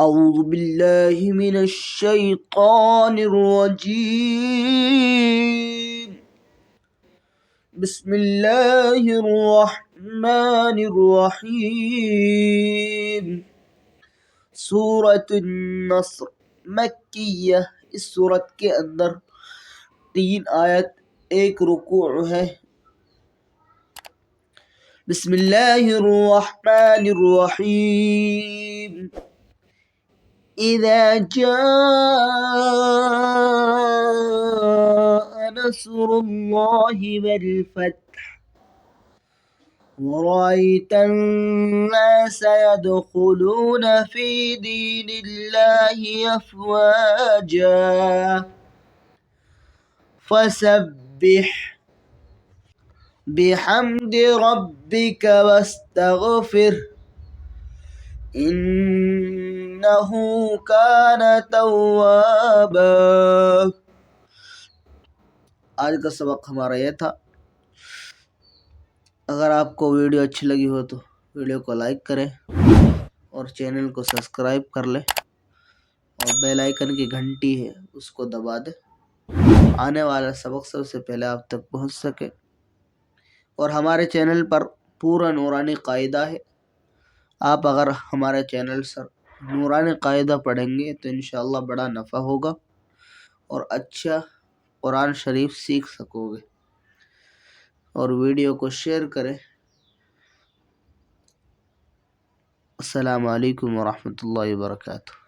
أعوذ بالله من الشيطان الرجيم. بسم الله الرحمن الرحيم. سورة النصر مکیہ، اس سورت کے اندر 3 آیت، 1 رکوع ہے۔ بسم اللہ الرحمن الرحیم۔ اذا جاء نصر اللہ والفتح ورأيت الناس يدخلون في دين الله أفواجا فسبح بحمد ربك واستغفر إنه كان توابا۔ آج کا سبق ہمارا یہ تھا۔ اگر آپ کو ویڈیو اچھی لگی ہو تو ویڈیو کو لائک کریں اور چینل کو سبسکرائب کر لیں اور بیل آئیکن کی گھنٹی ہے اس کو دبا دیں، آنے والا سبق سب سے پہلے آپ تک پہنچ سکے۔ اور ہمارے چینل پر پورا نورانی قاعدہ ہے۔ آپ اگر ہمارے چینل سے نورانی قاعدہ پڑھیں گے تو انشاءاللہ بڑا نفع ہوگا اور اچھا قرآن شریف سیکھ سکو گے۔ اور ویڈیو کو شیئر کریں۔ السلام علیکم ورحمۃ اللہ وبرکاتہ۔